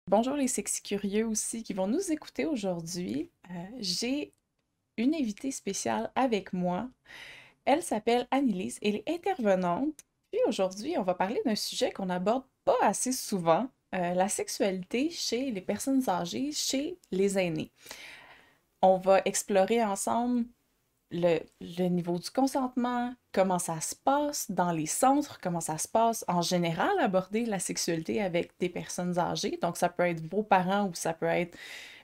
Bonjour les sexy curieux aussi qui vont nous écouter aujourd'hui. J'ai une invitée spéciale avec moi. Elle s'appelle Annelise, elle est intervenante. Puis aujourd'hui, on va parler d'un sujet qu'on n'aborde pas assez souvent, la sexualité chez les personnes âgées, chez les aînés. On va explorer ensemble le niveau du consentement, comment ça se passe dans les centres, comment ça se passe en général, aborder la sexualité avec des personnes âgées. Donc, ça peut être vos parents ou ça peut être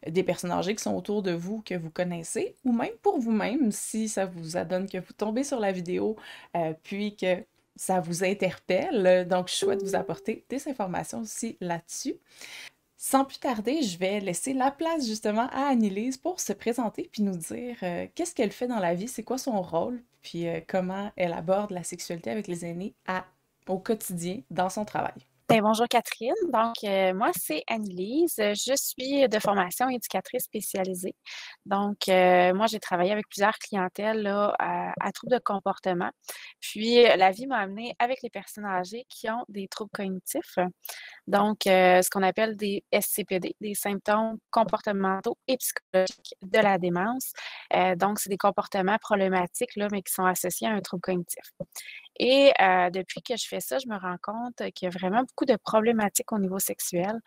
des personnes âgées qui sont autour de vous, que vous connaissez, ou même pour vous-même, si ça vous adonne que vous tombez sur la vidéo, puis que ça vous interpelle. Donc, je souhaite vous apporter des informations aussi là-dessus. Sans plus tarder, je vais laisser la place justement à Annelise pour se présenter puis nous dire qu'est-ce qu'elle fait dans la vie, c'est quoi son rôle, puis comment elle aborde la sexualité avec les aînés au quotidien dans son travail. Ben, bonjour Catherine. Donc, moi, c'est Anne-Lise. Je suis de formation éducatrice spécialisée. Donc, moi, j'ai travaillé avec plusieurs clientèles là, à troubles de comportement. Puis, la vie m'a amenée avec les personnes âgées qui ont des troubles cognitifs. Donc, ce qu'on appelle des SCPD, des symptômes comportementaux et psychologiques de la démence. Donc, c'est des comportements problématiques, là, mais qui sont associés à un trouble cognitif. Et depuis que je fais ça, je me rends compte qu'il y a vraiment beaucoup de problématiques au niveau sexuel,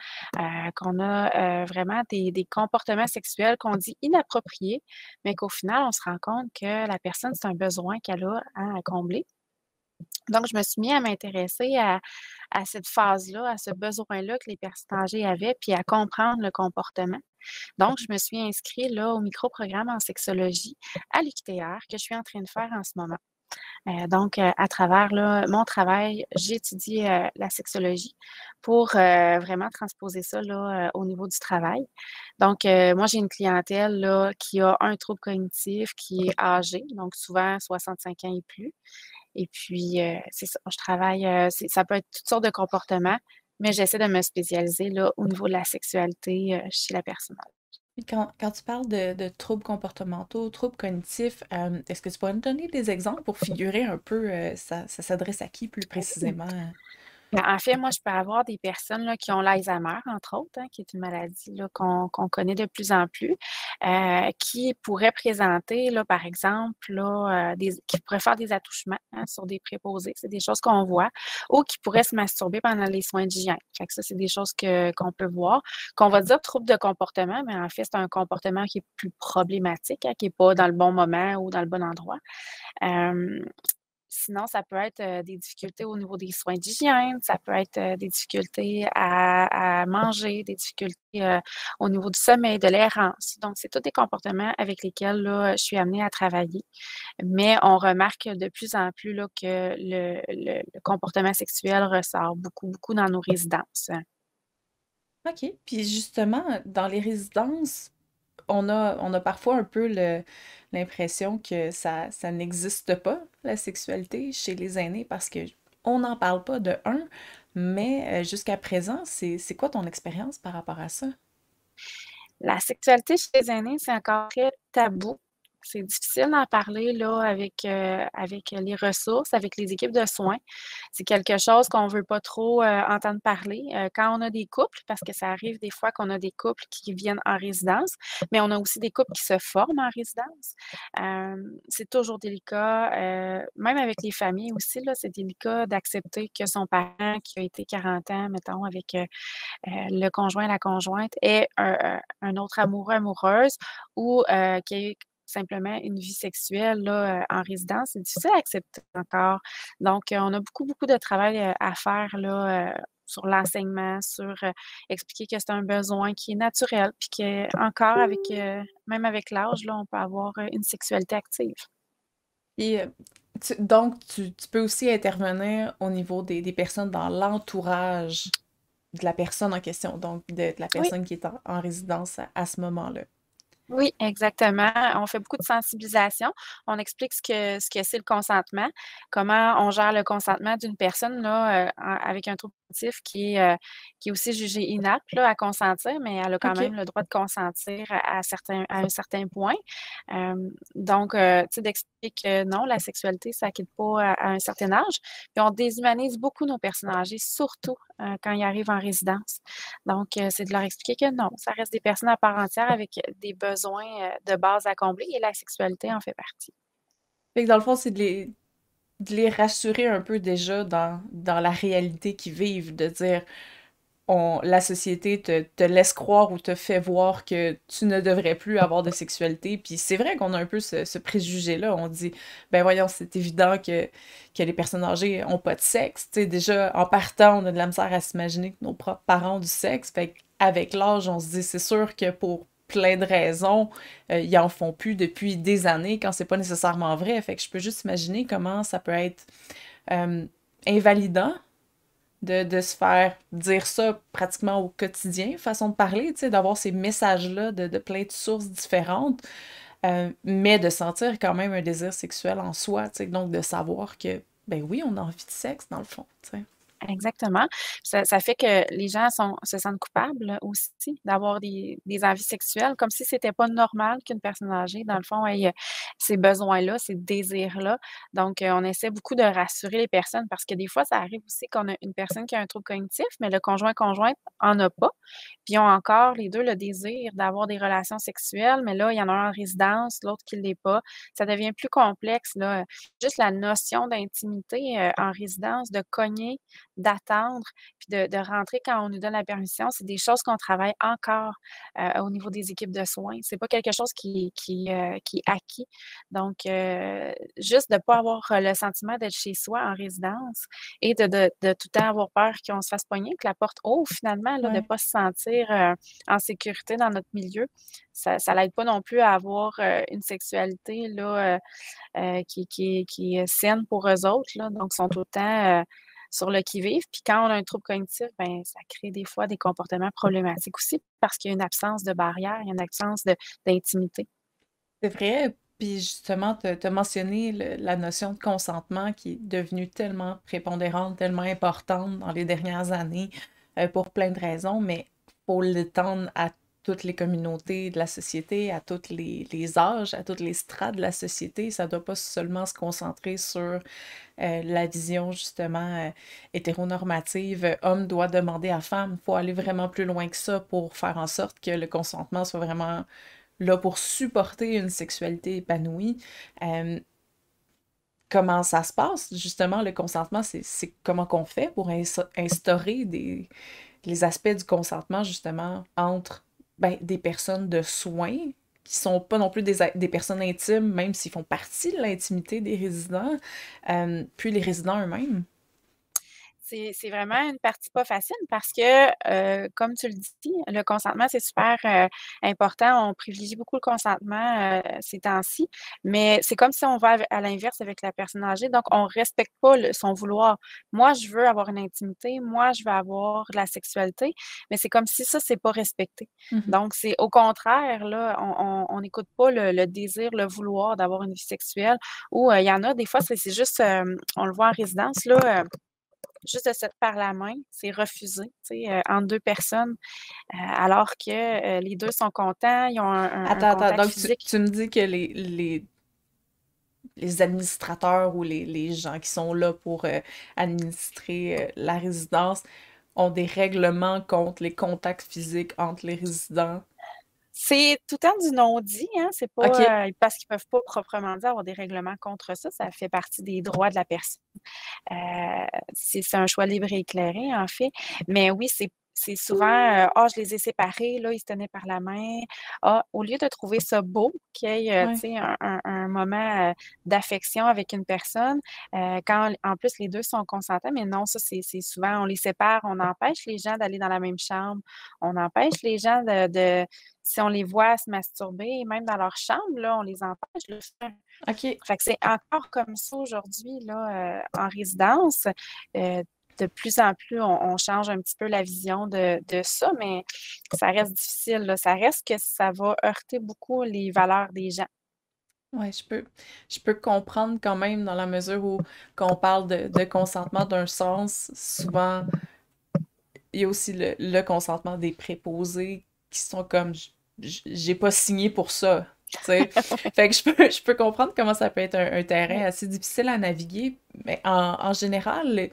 qu'on a vraiment des comportements sexuels qu'on dit inappropriés, mais qu'au final, on se rend compte que la personne, c'est un besoin qu'elle a, hein, à combler. Donc, je me suis mis à m'intéresser à cette phase-là, à ce besoin-là que les personnes âgées avaient, puis à comprendre le comportement. Donc, je me suis inscrite là, au micro-programme en sexologie à l'UQTR que je suis en train de faire en ce moment. Donc, à travers là, mon travail, j'étudie la sexologie pour vraiment transposer ça là, au niveau du travail. Donc, moi, j'ai une clientèle là, qui a un trouble cognitif, qui est âgé, donc souvent 65 ans et plus. Et puis, c'est ça, je travaille, ça peut être toutes sortes de comportements, mais j'essaie de me spécialiser là, au niveau de la sexualité chez la personne. Puis quand tu parles de troubles comportementaux, troubles cognitifs, est-ce que tu pourrais nous donner des exemples pour figurer un peu ça s'adresse à qui plus précisément? Ben, en fait, moi, je peux avoir des personnes là, qui ont l'Alzheimer, entre autres, hein, qui est une maladie là, qu'on connaît de plus en plus, qui pourraient présenter, là, par exemple, là, qui pourraient faire des attouchements hein, sur des préposés. C'est des choses qu'on voit. Ou qui pourraient se masturber pendant les soins d'hygiène. Fait que ça, c'est des choses qu'on peut voir. Qu'on va dire trouble de comportement, mais en fait, c'est un comportement qui est plus problématique, hein, qui n'est pas dans le bon moment ou dans le bon endroit. Euh, Sinon, ça peut être, des difficultés au niveau des soins d'hygiène, ça peut être, des difficultés à manger, des difficultés, au niveau du sommeil, de l'errance. Donc, c'est tous des comportements avec lesquels, là, je suis amenée à travailler. Mais on remarque de plus en plus, là, que le comportement sexuel ressort beaucoup, beaucoup dans nos résidences. OK. Puis justement, dans les résidences, on a parfois un peu l'impression que ça n'existe pas, la sexualité chez les aînés, parce que on n'en parle pas de un, mais jusqu'à présent, c'est quoi ton expérience par rapport à ça? La sexualité chez les aînés, c'est encore très tabou. C'est difficile d'en parler là avec les ressources, avec les équipes de soins. C'est quelque chose qu'on veut pas trop, entendre parler, quand on a des couples, parce que ça arrive des fois qu'on a des couples qui viennent en résidence, mais on a aussi des couples qui se forment en résidence. C'est toujours délicat, même avec les familles aussi là, c'est délicat d'accepter que son parent qui a été 40 ans, mettons, avec, le conjoint, la conjointe ait un autre amoureux, amoureuse ou qui ait simplement une vie sexuelle là, en résidence, c'est difficile à accepter encore. Donc, on a beaucoup, beaucoup de travail, à faire là, sur l'enseignement, sur, expliquer que c'est un besoin qui est naturel, puis qu'encore avec, même avec l'âge, là, on peut avoir, une sexualité active. Et donc, tu peux aussi intervenir au niveau des personnes dans l'entourage de la personne en question, donc de la Oui. personne qui est en résidence à ce moment-là. Oui, exactement. On fait beaucoup de sensibilisation. On explique ce que c'est le consentement, comment on gère le consentement d'une personne là, avec un trouble qui est aussi jugée inapte là, à consentir, mais elle a quand même OK. le droit de consentir à un certain point. Donc, tu sais, d'expliquer que non, la sexualité, ça quitte pas à un certain âge. Puis on déshumanise beaucoup nos personnes âgées, surtout quand ils arrivent en résidence. Donc, c'est de leur expliquer que non, ça reste des personnes à part entière avec des besoins de base à combler et la sexualité en fait partie. Fait que dans le fond, c'est de les rassurer un peu déjà dans la réalité qu'ils vivent, de dire la société te laisse croire ou te fait voir que tu ne devrais plus avoir de sexualité. Puis c'est vrai qu'on a un peu ce préjugé-là. On dit, ben voyons, c'est évident que les personnes âgées ont pas de sexe. Tu sais, déjà, en partant, on a de la misère à s'imaginer que nos propres parents ont du sexe. Fait qu'avec l'âge, on se dit, c'est sûr que pour plein de raisons, ils en font plus depuis des années quand c'est pas nécessairement vrai. Fait que je peux juste imaginer comment ça peut être euh, invalidant de se faire dire ça pratiquement au quotidien, façon de parler, tu sais, d'avoir ces messages-là de plein de sources différentes, mais de sentir quand même un désir sexuel en soi, tu sais, donc de savoir que, ben oui, on a envie de sexe dans le fond, tu sais. Exactement. Ça fait que les gens se sentent coupables aussi d'avoir des envies sexuelles, comme si c'était pas normal qu'une personne âgée, dans le fond, ait, ces besoins-là, ces désirs-là. Donc, on essaie beaucoup de rassurer les personnes parce que des fois, ça arrive aussi qu'on a une personne qui a un trouble cognitif, mais le conjoint-conjointe en a pas. Puis ils ont encore les 2 le désir d'avoir des relations sexuelles, mais là, il y en a un en résidence, l'autre qui l'est pas. Ça devient plus complexe, là. Juste la notion d'intimité, en résidence, de cogner, d'attendre, puis de rentrer quand on nous donne la permission, c'est des choses qu'on travaille encore, au niveau des équipes de soins. C'est pas quelque chose qui est acquis. Donc, juste de pas avoir, le sentiment d'être chez soi en résidence et de tout le temps avoir peur qu'on se fasse pogner, que la porte ouvre finalement, là, de Ouais. pas se sentir, en sécurité dans notre milieu. Ça l'aide pas non plus à avoir, une sexualité là, qui est saine pour eux autres, là. Donc, ils sont tout le temps, sur le qui-vive. Puis quand on a un trouble cognitif, ben, ça crée des fois des comportements problématiques aussi parce qu'il y a une absence de barrière, il y a une absence d'intimité. C'est vrai, puis justement, tu as mentionné la notion de consentement qui est devenue tellement prépondérante, tellement importante dans les dernières années, pour plein de raisons, mais faut l'étendre à toutes les communautés de la société, à tous les âges, à toutes les strates de la société. Ça doit pas seulement se concentrer sur la vision justement hétéronormative, homme doit demander à femme. Il faut aller vraiment plus loin que ça pour faire en sorte que le consentement soit vraiment là pour supporter une sexualité épanouie. Euh, Comment ça se passe, justement, le consentement, c'est comment qu'on fait pour instaurer les aspects du consentement, justement, entre ben, des personnes de soins qui sont pas non plus des personnes intimes, même s'ils font partie de l'intimité des résidents, puis les résidents eux-mêmes. C'est vraiment une partie pas facile parce que, comme tu le dis, le consentement, c'est super, important. On privilégie beaucoup le consentement, ces temps-ci, mais c'est comme si on va à l'inverse avec la personne âgée, donc on respecte pas son vouloir. Moi, je veux avoir une intimité, moi, je veux avoir de la sexualité, mais c'est comme si ça, c'est pas respecté. Mhm. Donc c'est au contraire, là, on n'écoute pas le désir, le vouloir d'avoir une vie sexuelle ou, il y en a des fois, c'est juste, on le voit en résidence, là, juste de se par la main, c'est refusé, tu sais, entre 2 personnes, alors que, les 2 sont contents, ils ont un Attends, contact donc physique. tu me dis que les administrateurs ou les gens qui sont là pour administrer la résidence ont des règlements contre les contacts physiques entre les résidents. C'est tout le temps du non-dit, hein, c'est OK. pas, parce qu'ils peuvent pas proprement dit avoir des règlements contre ça, ça fait partie des droits de la personne. C'est un choix libre et éclairé, en fait. Mais oui, c'est souvent, «Ah, je les ai séparés, là, ils se tenaient par la main». Ah, au lieu de trouver ça beau, qu'il y ait, tu Ouais. sais, un moment, d'affection avec une personne, quand en plus les 2 sont consentants, mais non, ça, c'est souvent on les sépare, on empêche les gens d'aller dans la même chambre, on empêche les gens de si on les voit se masturber, même dans leur chambre, là, on les empêche de le faire. OK. Fait que c'est encore comme ça aujourd'hui là, en résidence. Heu, de plus en plus, on change un petit peu la vision de ça, mais ça reste difficile, là. Ça reste que ça va heurter beaucoup les valeurs des gens. Ouais, je peux comprendre quand même dans la mesure où quand on parle de consentement d'un sens, souvent il y a aussi le consentement des préposés qui sont comme j'ai pas signé pour ça. Tu sais. Fait que je peux comprendre comment ça peut être un terrain Oui. assez difficile à naviguer, mais en général,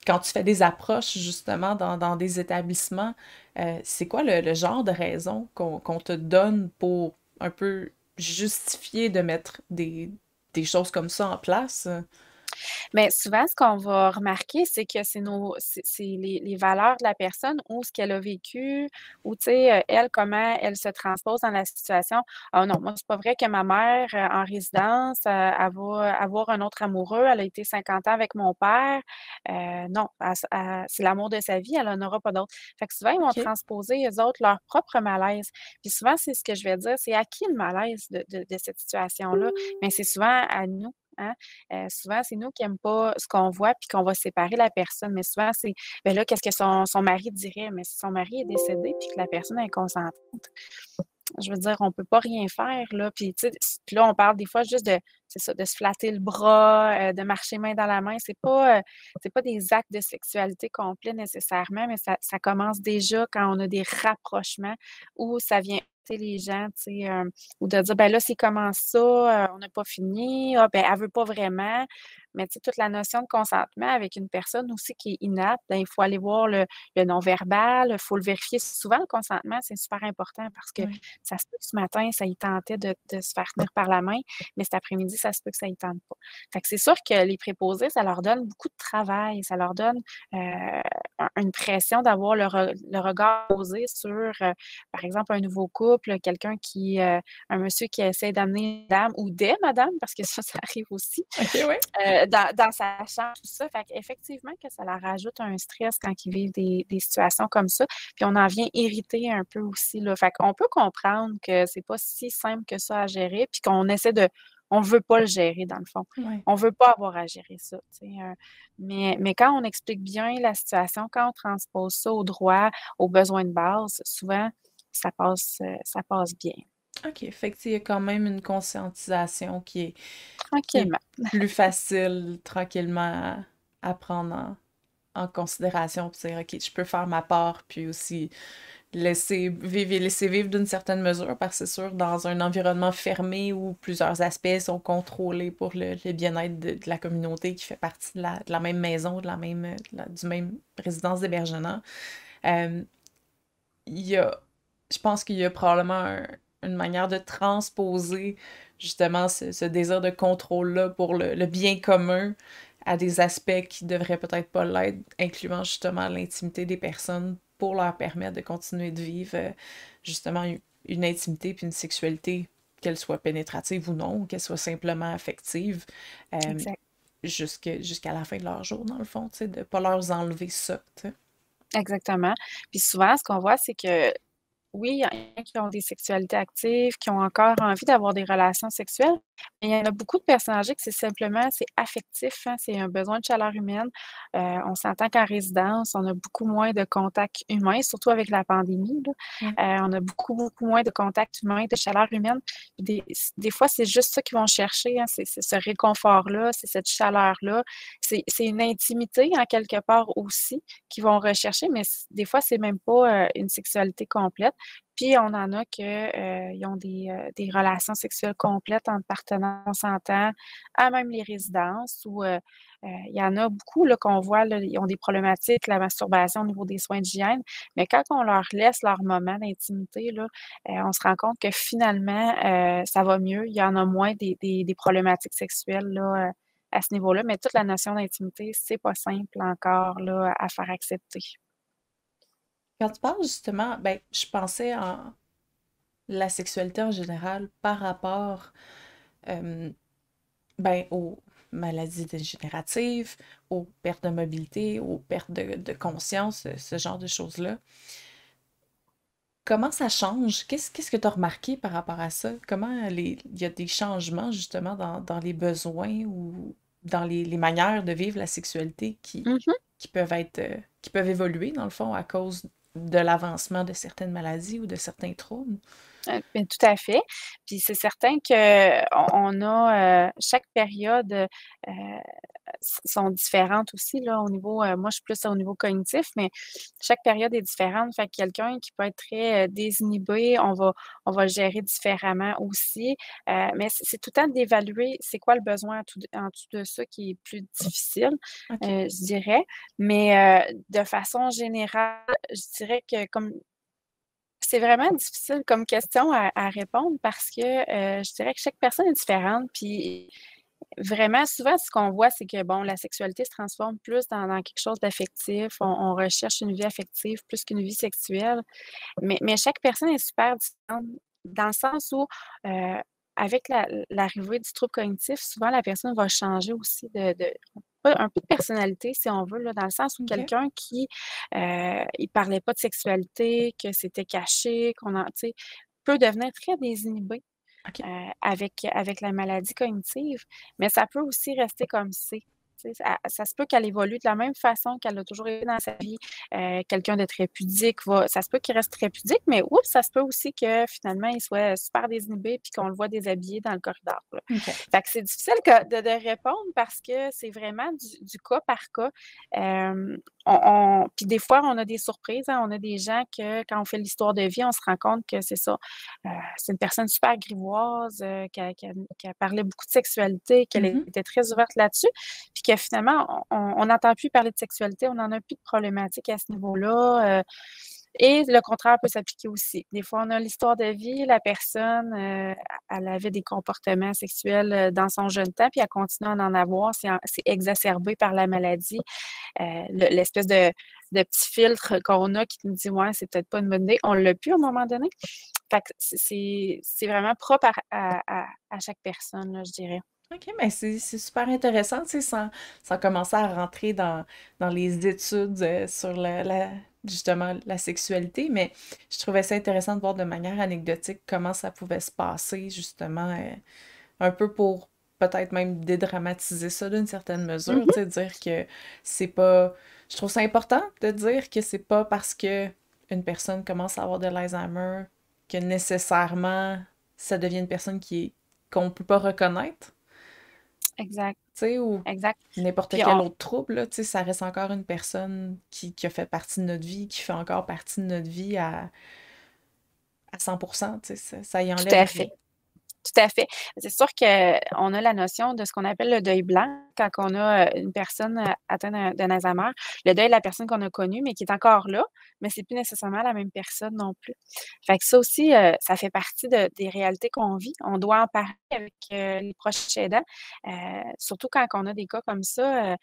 quand tu fais des approches justement dans des établissements, c'est quoi le genre de raison qu'on te donne pour un peu justifier de mettre des choses comme ça en place? Mais souvent, ce qu'on va remarquer, c'est que c'est les valeurs de la personne ou ce qu'elle a vécu ou, tu sais, elle, comment elle se transpose dans la situation. «Ah non, moi, c'est pas vrai que ma mère, en résidence, elle va avoir un autre amoureux. Elle a été 50 ans avec mon père. Non, c'est l'amour de sa vie, elle en aura pas d'autre». Fait que souvent, ils vont OK. transposer, eux autres, leur propre malaise. Puis souvent, c'est ce que je vais dire, c'est à qui le malaise de cette situation-là? Mais c'est souvent à nous, hein. Souvent, c'est nous qui aiment pas ce qu'on voit puis qu'on va séparer la personne. Mais souvent, c'est: «Ben là, qu'est-ce que son mari dirait?» Mais si son mari est décédé puis que la personne est consentante, je veux dire, on peut pas rien faire, là. Puis, tu sais, puis là, on parle des fois juste de c'est ça, de se flatter le bras, de marcher main dans la main. C'est pas des actes de sexualité complets nécessairement, mais ça commence déjà quand on a des rapprochements où ça vient heurter les gens, tu sais, ou de dire: «Ben là, c'est comment ça? On n'a pas fini. Ah, ben, elle veut pas vraiment». Mais tu sais, toute la notion de consentement avec une personne aussi qui est inapte, ben, il faut aller voir le non-verbal, il faut le vérifier. Souvent, le consentement, c'est super important parce que Oui. ça se peut que ce matin, ça y tentait de se faire tenir par la main, mais cet après-midi, ça se peut que ça y tente pas. Fait que c'est sûr que les préposés, ça leur donne beaucoup de travail, ça leur donne, une pression d'avoir le regard posé sur, par exemple, un nouveau couple, quelqu'un un monsieur qui essaie d'amener une dame ou des madames, parce que ça arrive aussi, OK, ouais. dans sa chambre, tout ça. Fait qu'effectivement que ça leur rajoute un stress quand ils vivent des situations comme ça, puis on en vient irriter un peu aussi, là. Fait qu'on peut comprendre que c'est pas si simple que ça à gérer, puis on veut pas le gérer dans le fond. Ouais. On veut pas avoir à gérer ça, tu sais, mais quand on explique bien la situation, quand on transpose ça au droit, aux besoins de base, souvent ça passe bien, OK. Fait que, tu sais, il y a quand même une conscientisation qui est tranquillement. plus facile tranquillement à prendre en considération, puis dire: «OK, je peux faire ma part», puis aussi laisser vivre d'une certaine mesure, parce que c'est sûr, dans un environnement fermé où plusieurs aspects sont contrôlés pour le bien-être de la communauté qui fait partie de la même maison, du même résidence d'hébergement, euh, il y a, je pense qu'il y a probablement une manière de transposer justement ce désir de contrôle-là pour le bien commun à des aspects qui devraient peut-être pas l'être, incluant justement l'intimité des personnes pour leur permettre de continuer de vivre justement une intimité puis une sexualité, qu'elle soit pénétrative ou non, ou qu'elle soit simplement affective, euh, Exact. jusqu'à la fin de leur jour, dans le fond, tu sais, de pas leur enlever ça, tu sais. Exactement. Puis souvent, ce qu'on voit, c'est que oui, il y en a qui ont des sexualités actives, qui ont encore envie d'avoir des relations sexuelles, mais il y en a beaucoup de personnes âgées que c'est affectif, hein, c'est un besoin de chaleur humaine. On s'entend qu'en résidence, on a beaucoup moins de contacts humains, surtout avec la pandémie, là. Ouais. On a beaucoup, beaucoup moins de contacts humains, de chaleur humaine. Des fois, c'est juste ça qu'ils vont chercher, hein, c'est ce réconfort-là, c'est cette chaleur-là. C'est une intimité, en quelque part aussi, qu'ils vont rechercher, mais des fois, c'est même pas, une sexualité complète. Puis on en a que, ils ont des relations sexuelles complètes entre partenaires consentants, à même les résidences où, il y en a beaucoup là qu'on voit là, ils ont des problématiques, la masturbation au niveau des soins d'hygiène, mais quand on leur laisse leur moment d'intimité là, on se rend compte que finalement, ça va mieux. Il y en a moins des problématiques sexuelles là, à ce niveau-là, mais toute la notion d'intimité, c'est pas simple encore là, à faire accepter. Quand tu parles justement, ben, je pensais en la sexualité en général par rapport euh, ben, aux maladies dégénératives, aux pertes de mobilité, aux pertes de conscience, ce genre de choses-là. Comment ça change? Qu'est-ce que tu as remarqué par rapport à ça? Comment il y a des changements justement dans les besoins ou dans les manières de vivre la sexualité Mmh. qui peuvent qui peuvent évoluer dans le fond à cause de l'avancement de certaines maladies ou de certains troubles? Ben, tout à fait. Puis c'est certain qu'on a, chaque période, sont différentes aussi là au niveau, moi je suis plus au niveau cognitif, mais chaque période est différente. Fait que quelqu'un qui peut être très, désinhibé, on va le gérer différemment aussi. Mais c'est tout le temps d'évaluer c'est quoi le besoin en dessous de ça qui est plus difficile, OK. je dirais. Mais, de façon générale, je dirais que comme c'est vraiment difficile comme question à répondre parce que, je dirais que chaque personne est différente, puis vraiment souvent ce qu'on voit, c'est que bon, la sexualité se transforme plus dans quelque chose d'affectif. On recherche une vie affective plus qu'une vie sexuelle, mais chaque personne est super différente dans le sens où, heu, avec l'arrivée du trouble cognitif, souvent la personne va changer aussi de pas un peu de personnalité si on veut là, dans le sens où OK. quelqu'un qui, il parlait pas de sexualité, que c'était caché, qu'on en tu sais, peut devenir très désinhibé, OK. avec la maladie cognitive, mais ça peut aussi rester comme c'est. Tu sais, ça se peut qu'elle évolue de la même façon qu'elle a toujours été dans sa vie. Quelqu'un de très pudique ça se peut qu'il reste très pudique, mais oups, ça se peut aussi que finalement il soit super désinhibé puis qu'on le voit déshabillé dans le corridor, là. OK. Fait que c'est difficile de répondre parce que c'est vraiment du cas par cas. Puis des fois, on a des surprises, hein. On a des gens que quand on fait l'histoire de vie, on se rend compte que c'est ça. C'est une personne super grivoise, qui a parlé beaucoup de sexualité, qu'elle Mmh. était très ouverte là-dessus, puis que finalement, on n'entend plus parler de sexualité, on n'en a plus de problématique à ce niveau-là, et le contraire peut s'appliquer aussi. Des fois, on a l'histoire de vie, la personne, elle avait des comportements sexuels, dans son jeune temps, puis elle continue à en avoir, c'est exacerbé par la maladie. L'espèce de petit filtre qu'on a qui nous dit: «Ouais, c'est peut-être pas une bonne idée». On l'a plus à un moment donné. Fait que c'est vraiment propre à chaque personne, là, je dirais. OK, mais c'est super intéressant, tu sais, sans commencer à rentrer dans les études sur justement la sexualité, mais je trouvais ça intéressant de voir de manière anecdotique comment ça pouvait se passer, justement, un peu pour peut-être même dédramatiser ça d'une certaine mesure, Mmh. tu sais, dire que c'est pas. Je trouve ça important de dire que c'est pas parce que une personne commence à avoir de l'Alzheimer que nécessairement ça devient une personne qu'on peut pas reconnaître, Exact, tu sais, ou exact. n'importe Puis quel on autre trouble, là, tu sais, ça reste encore une personne qui a fait partie de notre vie, qui fait encore partie de notre vie à 100%, tu sais, ça y tout enlève à rien. fait. Tout à fait. C'est sûr qu'on a la notion de ce qu'on appelle le deuil blanc quand on a, une personne, atteinte d'un Alzheimer. Le deuil de la personne qu'on a connue, mais qui est encore là, mais c'est plus nécessairement la même personne non plus. Fait que ça aussi, ça fait partie des réalités qu'on vit. On doit en parler avec, les proches aidants, surtout quand on a des cas comme ça,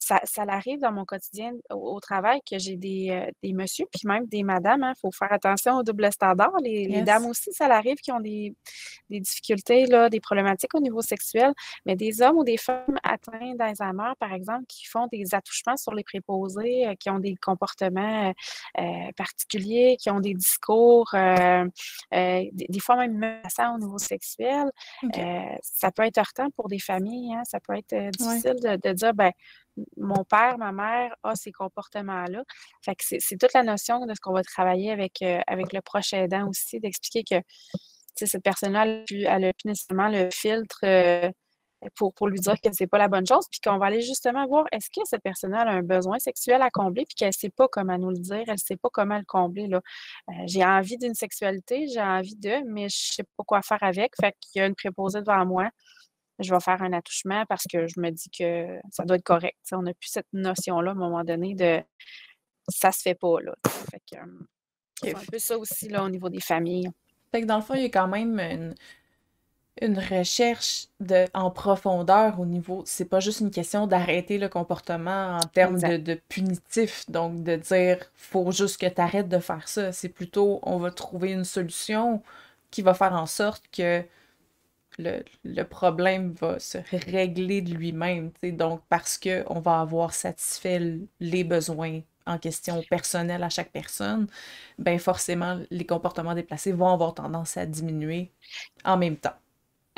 ça l'arrive dans mon quotidien au travail que j'ai des messieurs, puis même des madames, hein. Faut faire attention au double standard. Les dames Yes. aussi, ça l'arrive qui ont des difficultés, là, des problématiques au niveau sexuel, mais des hommes ou des femmes atteints d'Alzheimer, par exemple, qui font des attouchements sur les préposés, qui ont des comportements, particuliers, qui ont des discours, des fois même menaçants au niveau sexuel. OK. Ça peut être heurtant pour des familles, hein, ça peut être, Ouais. difficile de dire, ben, mon père, ma mère a ces comportements-là. Fait que c'est toute la notion de ce qu'on va travailler avec le proche aidant aussi, d'expliquer que, tu sais, cette personne-là, elle a plus nécessairement le filtre, pour lui dire que c'est pas la bonne chose, puis qu'on va aller justement voir est-ce que cette personne-là a un besoin sexuel à combler, puis qu'elle sait pas comment nous le dire, elle sait pas comment le combler, là. J'ai envie d'une sexualité, j'ai envie mais je sais pas quoi faire avec, fait qu'il y a une préposée devant moi, je vais faire un attouchement parce que je me dis que ça doit être correct. Tu sais, on n'a plus cette notion-là, à un moment donné, de ça se fait pas, là. Tu sais. Fait que, c'est un OK. peu ça aussi, là, au niveau des familles. Fait que dans le fond, il y a quand même une recherche en profondeur au niveau. C'est pas juste une question d'arrêter le comportement en termes Exact. de punitif, donc de dire faut juste que tu arrêtes de faire ça. C'est plutôt on va trouver une solution qui va faire en sorte que le problème va se régler de lui-même, tu sais. Donc, parce que on va avoir satisfait les besoins en question personnels à chaque personne, ben forcément, les comportements déplacés vont avoir tendance à diminuer en même temps.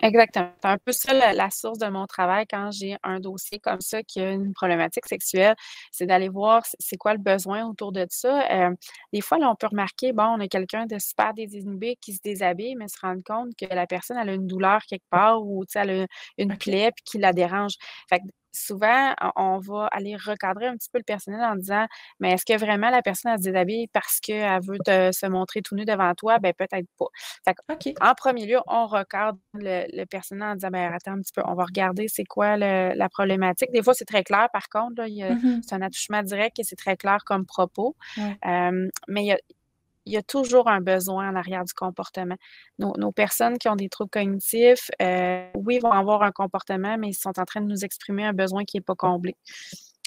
Exactement. C'est un peu ça la source de mon travail quand j'ai un dossier comme ça qui a une problématique sexuelle, c'est d'aller voir c'est quoi le besoin autour de ça. Des fois, là, on peut remarquer, bon, on a quelqu'un de super désinhibé qui se déshabille, mais se rendre compte que la personne, elle a une douleur quelque part ou, tu sais, elle a une OK. plaie puis qui la dérange. Fait que souvent, on va aller recadrer un petit peu le personnel en disant: «Mais est-ce que vraiment la personne, elle se déshabille parce qu'elle veut te se montrer tout nu devant toi? Ben peut-être pas». Fait OK. en premier lieu, on recadre le personnel en disant: «Ben, attends un petit peu, on va regarder c'est quoi la problématique». Des fois, c'est très clair par contre, là, Mmh. c'est un attouchement direct et c'est très clair comme propos. Ouais. Mais il y a toujours un besoin en arrière du comportement. Nos personnes qui ont des troubles cognitifs, oui, vont avoir un comportement, mais ils sont en train de nous exprimer un besoin qui est pas comblé.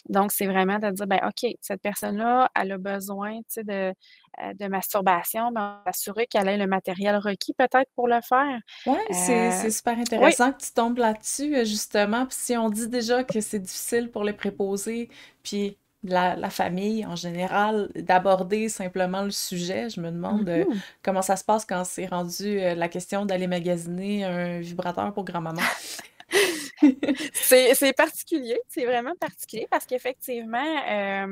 Donc, c'est vraiment de dire, ben, OK, cette personne-là, elle a besoin, tu sais, de masturbation, ben, s'assurer qu'elle ait le matériel requis peut-être pour le faire. Ouais, c'est Heu, super oui, intéressant que tu tombes là-dessus, justement. Puis si on dit déjà que c'est difficile pour les préposés, puis la famille en général, d'aborder simplement le sujet, je me demande mmh comment ça se passe quand c'est rendu la question d'aller magasiner un vibrateur pour grand-maman. c'est particulier, c'est vraiment particulier parce qu'effectivement,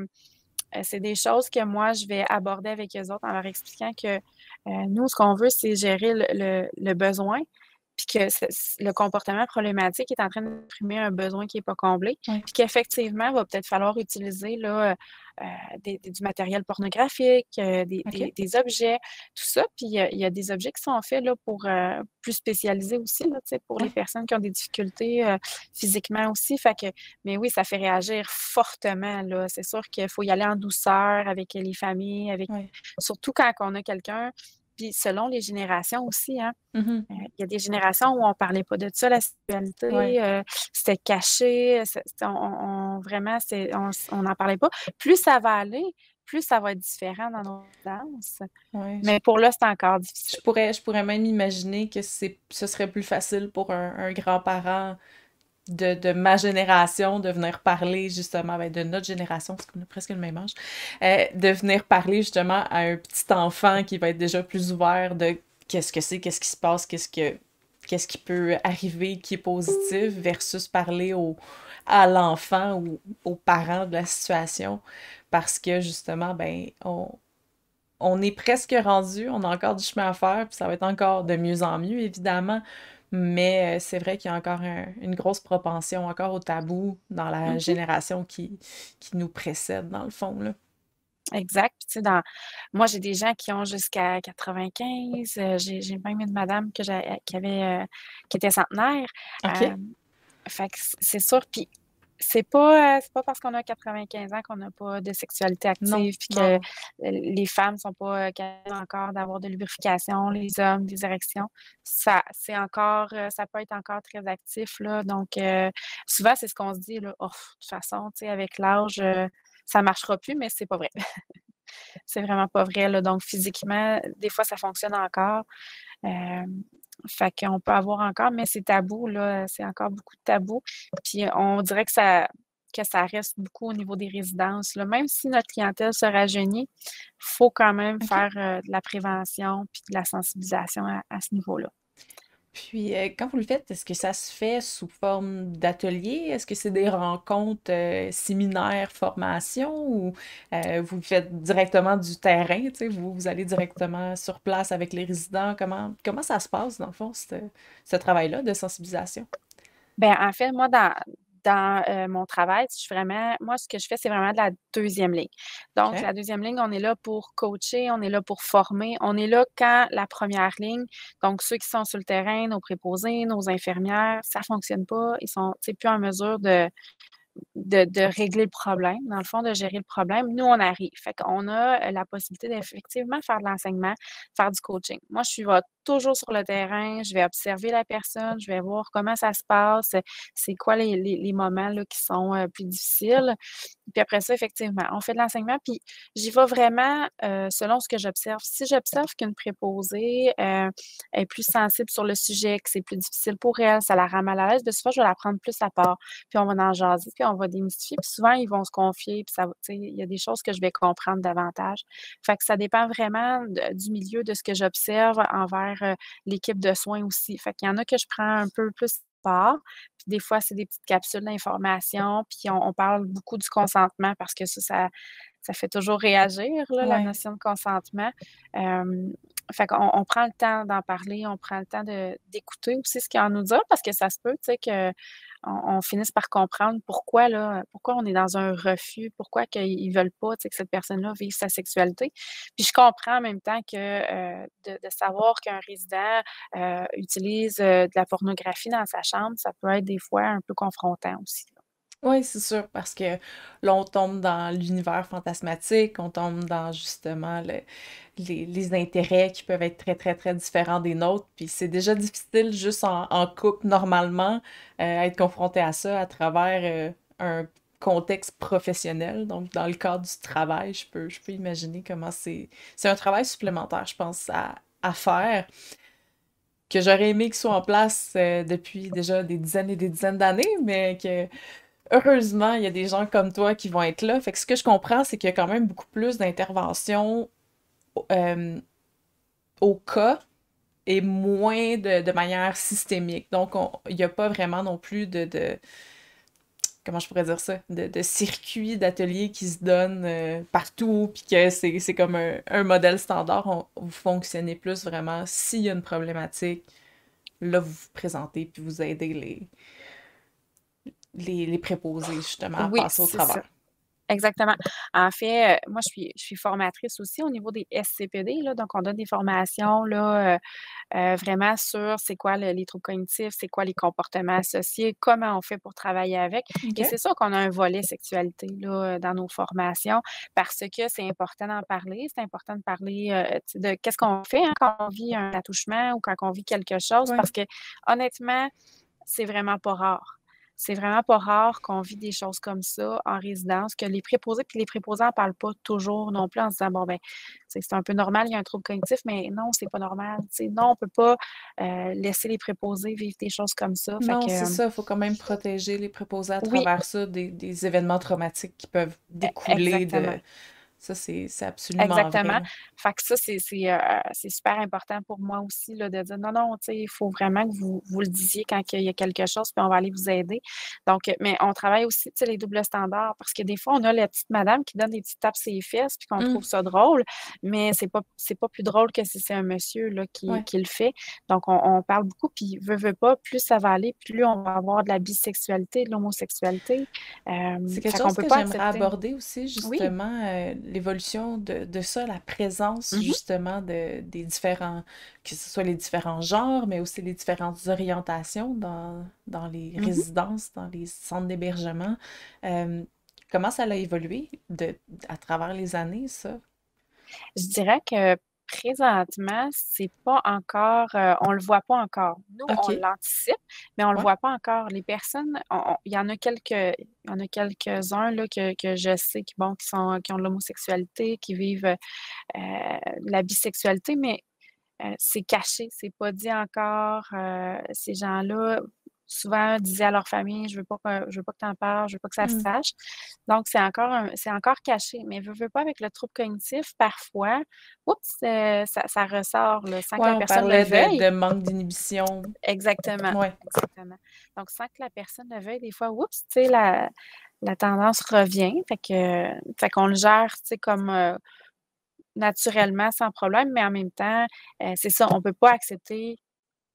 c'est des choses que moi, je vais aborder avec eux autres en leur expliquant que, nous, ce qu'on veut, c'est gérer le besoin, puis que le comportement problématique est en train d'exprimer un besoin qui est pas comblé, Ouais. puis qu'effectivement, il va peut-être falloir utiliser là, du matériel pornographique, des OK. des des objets, tout ça. Puis il y a des objets qui sont faits là pour, plus spécialisés aussi là, tu sais, pour les Ouais. personnes qui ont des difficultés, physiquement aussi. Fait que mais oui, ça fait réagir fortement, là. C'est sûr qu'il faut y aller en douceur avec les familles, avec Ouais. surtout quand on a quelqu'un puis selon les générations aussi, hein. Mhm. Il y a des générations où on parlait pas de ça, la Ouais. sexualité, c'était caché, on vraiment, on n'en parlait pas. Plus ça va aller, plus ça va être différent dans nos danses, Ouais. mais pour là, c'est encore difficile. Je pourrais même imaginer que ce serait plus facile pour un grand-parent de ma génération de venir parler justement, ben, de notre génération, parce qu'on a presque le même âge, de venir parler justement à un petit enfant qui va être déjà plus ouvert de qu'est-ce que c'est, qu'est-ce qui se passe, qu'est-ce qui peut arriver qui est positif versus parler à l'enfant ou aux parents de la situation parce que justement, ben, on est presque rendu, on a encore du chemin à faire, puis ça va être encore de mieux en mieux, évidemment. Mais c'est vrai qu'il y a encore une grosse propension encore au tabou dans la Mmh. génération qui nous précède, dans le fond, là. Exact. Puis tu sais, moi, j'ai des gens qui ont jusqu'à 95, j'ai même une madame qui était centenaire. OK? Hem, Fait que c'est sûr, puis c'est pas parce qu'on a 95 ans qu'on n'a pas de sexualité Non, active, puis non, que, non. les femmes sont pas, capables encore d'avoir de lubrification, les hommes, des érections. C'est encore, ça peut être encore très actif, là, donc souvent, c'est ce qu'on se dit, là: «Oh, de toute façon, tu sais, avec l'âge, ça marchera plus», mais c'est pas vrai. C'est vraiment pas vrai, là, donc physiquement, des fois, ça fonctionne encore. Hem, Fait qu'on peut avoir encore, mais c'est tabou, là, c'est encore beaucoup de tabou. Puis on dirait que ça reste beaucoup au niveau des résidences, là. Même si notre clientèle se rajeunit, faut quand même OK. faire, de la prévention puis de la sensibilisation à ce niveau-là. Puis, quand vous le faites, est-ce que ça se fait sous forme d'atelier? Est-ce que c'est des rencontres, séminaires, formations ou vous le faites directement du terrain, tu sais, vous allez directement sur place avec les résidents? Comment ça se passe, dans le fond, ce travail-là de sensibilisation? Ben, en fait, moi, dans mon travail, je suis vraiment moi, ce que je fais, c'est vraiment de la deuxième ligne. Donc OK. la deuxième ligne, on est là pour coacher, on est là pour former, on est là quand la première ligne, donc ceux qui sont sur le terrain, nos préposés, nos infirmières, ça fonctionne pas, ils sont, tu sais, plus en mesure de régler le problème, dans le fond, de gérer le problème. Nous, on arrive. Fait qu'on a, la possibilité d'effectivement faire de l'enseignement, faire du coaching. Moi, je suis toujours sur le terrain, je vais observer la personne, je vais voir comment ça se passe, c'est quoi les moments là qui sont, plus difficiles. Puis après ça, effectivement, on fait de l'enseignement, puis j'y vais vraiment, selon ce que j'observe. Si j'observe qu'une préposée, est plus sensible sur le sujet, que c'est plus difficile pour elle, ça la rend mal à l'aise, bien souvent, je vais la prendre plus à part, puis on va en jaser, puis on va démystifier, puis souvent, ils vont se confier, puis ça va, tu sais, il y a des choses que je vais comprendre davantage. Fait que ça dépend vraiment du milieu, de ce que j'observe envers, gère, l'équipe de soins aussi. Fait qu'il y en a que je prends un peu plus part, puis des fois, c'est des petites capsules d'information, puis on parle beaucoup du consentement parce que ça fait toujours réagir là, la Ouais. notion de consentement. Hem, Fait qu'on prend le temps d'en parler, on prend le temps d'écouter aussi ce qu'il y a à nous dire parce que ça se peut, tu sais, qu'on finisse par comprendre pourquoi on est dans un refus, pourquoi qu'ils veulent pas, tu sais, que cette personne-là vive sa sexualité. Puis je comprends en même temps que, de savoir qu'un résident, utilise, de la pornographie dans sa chambre, ça peut être des fois un peu confrontant aussi, là. Oui, c'est sûr, parce que là, on tombe dans l'univers fantasmatique, on tombe dans justement les intérêts qui peuvent être très, très, très différents des nôtres. Puis c'est déjà difficile juste en couple, normalement, être confronté à ça à travers un contexte professionnel. Donc, dans le cadre du travail, je peux imaginer comment c'est un travail supplémentaire, je pense, à faire, que j'aurais aimé qu'il soit en place depuis déjà des dizaines et des dizaines d'années, mais que heureusement, il y a des gens comme toi qui vont être là. Fait que ce que je comprends, c'est qu'il y a quand même beaucoup plus d'interventions euh, au cas et moins de manière systémique. Donc, il n'y a pas vraiment non plus comment je pourrais dire ça, de circuits d'ateliers qui se donnent partout, puis que c'est comme un modèle standard. Vous fonctionnez plus vraiment s'il y a une problématique, là, vous vous présentez, puis vous aidez les préposés, justement, à Oui, passer au c'est ça. travers. Exactement. En fait, moi, je suis formatrice aussi au niveau des SCPD, là, donc on donne des formations, là, vraiment sur c'est quoi les troubles cognitifs, c'est quoi les comportements associés, comment on fait pour travailler avec OK. et c'est sûr qu'on a un volet sexualité, là, dans nos formations parce que c'est important d'en parler. C'est important de parler, tu sais, de qu'est-ce qu'on fait, hein, quand on vit un attouchement ou quand on vit quelque chose Ouais. parce que honnêtement, c'est vraiment pas rare. C'est vraiment pas rare qu'on vit des choses comme ça en résidence, que les préposés puis les préposés en parlent pas toujours non plus en se disant: «Bon, ben, c'est un peu normal, il y a un trouble cognitif», mais non, c'est pas normal. Tu sais, non, on peut pas, laisser les préposés vivre des choses comme ça. Fait Non, que, c'est ça, il faut quand même protéger les préposés à oui, travers ça des événements traumatiques qui peuvent découler exactement. de... Ça, c'est absolument vrai, Exactement. là. Fait que ça, c'est super important pour moi aussi là, de dire: «Non, non, tu sais, il faut vraiment que vous le disiez quand il y a quelque chose, puis on va aller vous aider». Donc, mais on travaille aussi, tu sais, les doubles standards parce que des fois, on a la petite madame qui donne des petites tapes sur les fesses puis qu'on Mmh, trouve ça drôle, mais c'est pas plus drôle que si c'est un monsieur là ouais. qui le fait. Donc on parle beaucoup puis veut pas, plus ça va aller, plus on va avoir de la bisexualité, de l'homosexualité. C'est quelque Fait qu'on chose peut que pas j'aimerais accepter. aborder aussi, Oui. justement, l'évolution de ça, la présence, Mmh. justement, des différents, que ce soit les différents genres, mais aussi les différentes orientations dans les Mmh. résidences, dans les centres d'hébergement. Euh, Comment ça a évolué à travers les années, ça? Je dirais que présentement, c'est pas encore, on le voit pas encore. Nous, on OK, l'anticipe, mais on le ouais. voit pas encore. Les personnes, il y en a quelques-uns là que je sais qui ont de l'homosexualité, qui vivent, la bisexualité, mais c'est caché, c'est pas dit encore. Ces gens-là, souvent, disaient à leur famille: «Je veux pas que tu en parles, je veux pas que ça se Hmm. sache». Donc c'est encore caché, mais veux pas avec le trouble cognitif, parfois, oups, ça ressort là, sans que Ouais, la on personne le parlait veuille. de manque d'inhibition. Exactement, Ouais. exactement. Donc sans que la personne le veuille, des fois, oups, tu sais, la tendance revient. Fait qu'on le gère, tu sais, comme, naturellement, sans problème, mais en même temps, c'est ça, on peut pas accepter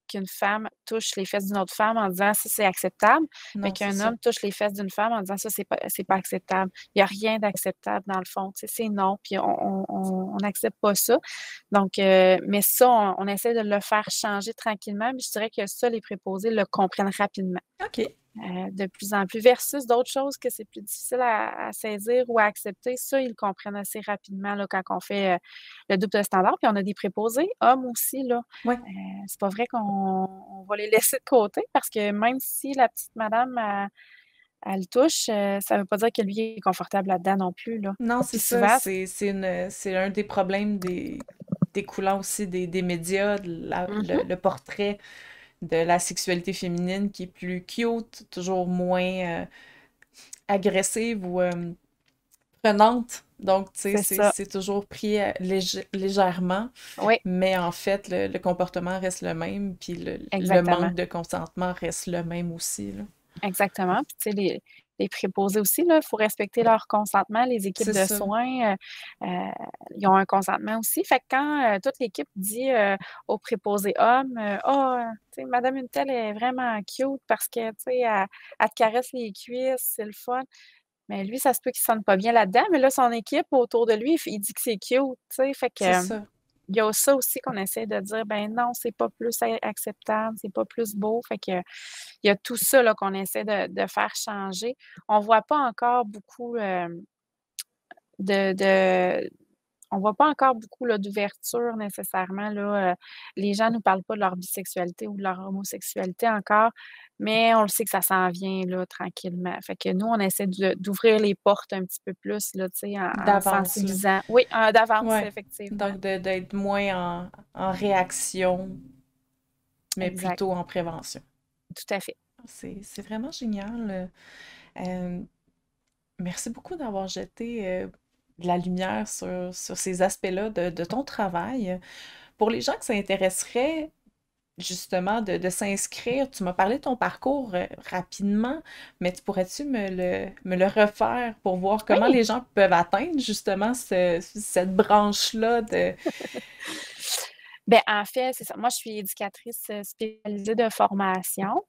qu'une femme touche les fesses d'une autre femme en disant: «Ça, c'est acceptable», mais Non, c'est qu'un ça. homme touche les fesses d'une femme en disant: «Ça, c'est pas acceptable». Il y a rien d'acceptable dans le fond, tu sais, c'est non, puis on n'accepte pas ça. Donc mais ça, on essaie de le faire changer tranquillement, mais je dirais que ça, les préposés le comprennent rapidement. OK. De plus en plus versus d'autres choses que c'est plus difficile à saisir ou à accepter. Ça, ils le comprennent assez rapidement là, quand on fait, le double standard. Puis on a des préposés hommes aussi là. Ouais. C'est pas vrai qu'on va les laisser de côté parce que même si la petite madame, elle touche, ça veut pas dire que lui est confortable là-dedans non plus là. Non, c'est Puis ça, souvent c'est un des problèmes découlant aussi des médias, mmh le portrait de la sexualité féminine qui est plus cute, toujours moins agressive ou prenante. Donc, tu sais, C'est ça. c'est toujours pris légèrement, Oui, mais en fait, le comportement reste le même, puis le exactement. manque de consentement reste le même aussi, là. Exactement. Puis, tu sais, les préposés aussi, là, il faut respecter leur consentement. Les équipes C'est de ça. soins, ils ont un consentement aussi. Fait que quand, toute l'équipe dit, au préposé homme, «Ah, tu sais, madame une telle est vraiment cute parce que, tu sais, elle te caresse les cuisses, c'est le fun». Mais lui, ça se peut qu'il se sente pas bien là-dedans, mais là, son équipe autour de lui, il dit que c'est cute, tu sais? Fait C'est que, ça. il y a ça aussi qu'on essaie de dire: «Ben non, c'est pas plus acceptable, c'est pas plus beau». Fait que il y a tout ça là qu'on essaie de faire changer. On voit pas encore beaucoup, de on voit pas encore beaucoup là, d'ouverture nécessairement là, les gens nous parlent pas de leur bisexualité ou de leur homosexualité encore, mais on le sait que ça s'en vient là, tranquillement. Fait que nous, on essaie d'ouvrir les portes un petit peu plus là, tu sais, en D'avance, là. sensibilisant oui, d'avance, Ouais. effectivement. Donc, d'être moins en réaction, mais Exact, plutôt en prévention. tout à fait. C'est vraiment génial. Euh, Merci beaucoup d'avoir jeté de la lumière sur ces aspects-là de ton travail. Pour les gens que ça intéresserait, justement, de s'inscrire, tu m'as parlé de ton parcours rapidement, mais tu pourrais-tu me le refaire pour voir comment Oui! les gens peuvent atteindre justement cette branche-là de... Ben, en fait, c'est ça. Moi, je suis éducatrice, spécialisée de formation.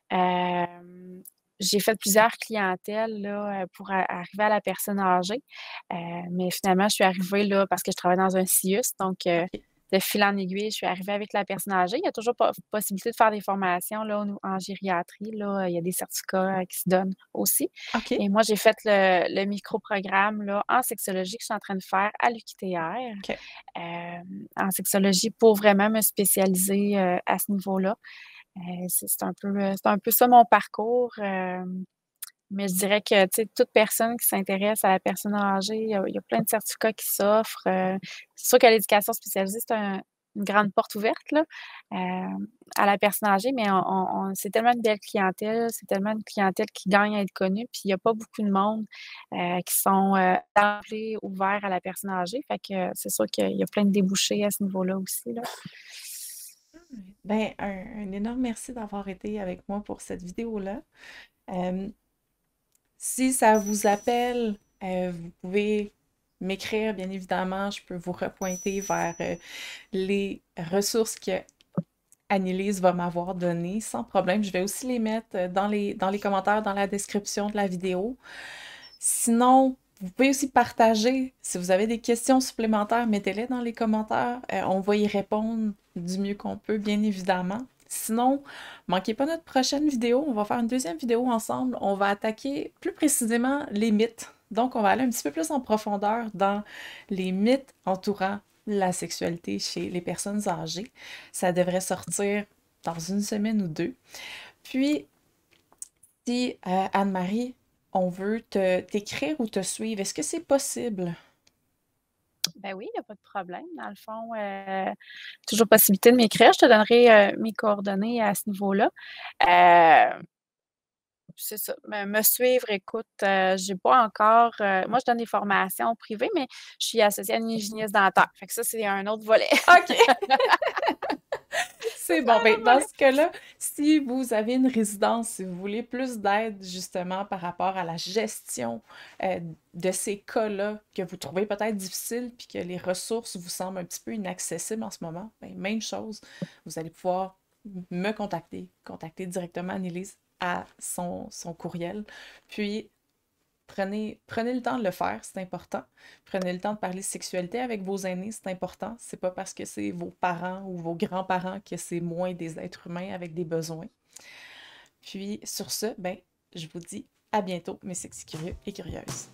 Hem, j'ai fait plusieurs clientèles là, pour arriver à la personne âgée. Heu, mais finalement, je suis arrivée là parce que je travaille dans un CIUS, donc OK. de fil en aiguille, je suis arrivée avec la personne âgée. Il y a toujours possibilité de faire des formations là, en gériatrie là, il y a des certificats, qui se donnent aussi OK. et moi, j'ai fait le micro-programme là, en sexologie que je suis en train de faire à l'UQTR, OK. en sexologie pour vraiment me spécialiser, à ce niveau-là. C'est un peu ça mon parcours, mais je dirais que, tu sais, toute personne qui s'intéresse à la personne âgée, il y a plein de certificats qui s'offrent, c'est sûr que l'éducation spécialisée, c'est une grande porte ouverte, là, à la personne âgée, mais c'est tellement une belle clientèle, c'est tellement une clientèle qui gagne à être connue, puis il y a pas beaucoup de monde, qui sont, d'emblée ouverts à la personne âgée. Fait que, c'est sûr qu'il y a plein de débouchés à ce niveau-là aussi, là. Ben, un énorme merci d'avoir été avec moi pour cette vidéo-là. Euh, Si ça vous appelle, vous pouvez m'écrire, bien évidemment. Je peux vous repointer vers les ressources que Annelise va m'avoir données sans problème. Je vais aussi les mettre dans les commentaires, dans la description de la vidéo. Sinon, vous pouvez aussi partager. Si vous avez des questions supplémentaires, mettez-les dans les commentaires. On va y répondre du mieux qu'on peut, bien évidemment. Sinon, manquez pas notre prochaine vidéo. On va faire une deuxième vidéo ensemble. On va attaquer plus précisément les mythes. Donc, on va aller un petit peu plus en profondeur dans les mythes entourant la sexualité chez les personnes âgées. Ça devrait sortir dans une semaine ou deux. Puis, si Anne-Marie, on veut t'écrire ou te suivre, est-ce que c'est possible? Ben oui, il y a pas de problème. Dans le fond, toujours possibilité de m'écrire. Je te donnerai, mes coordonnées à ce niveau-là. Heu, c'est ça, me suivre, écoute, j'ai pas encore, moi, je donne des formations privées, mais je suis associée à une hygiéniste dentaire. Fait que ça, c'est un autre volet. OK, Ça, c'est c'est bon. un Ben, autre dans volet. ce cas-là, si vous avez une résidence, si vous voulez plus d'aide justement par rapport à la gestion euh, de ces cas-là que vous trouvez peut-être difficiles puis que les ressources vous semblent un petit peu inaccessibles en ce moment, ben, même chose, vous allez pouvoir me contacter directement Annelise à son courriel. Puis prenez le temps de le faire, c'est important. Prenez le temps de parler sexualité avec vos aînés, c'est important. C'est pas parce que c'est vos parents ou vos grands-parents que c'est moins des êtres humains avec des besoins. Puis sur ce, ben, je vous dis à bientôt, mes sexy curieux et curieuses.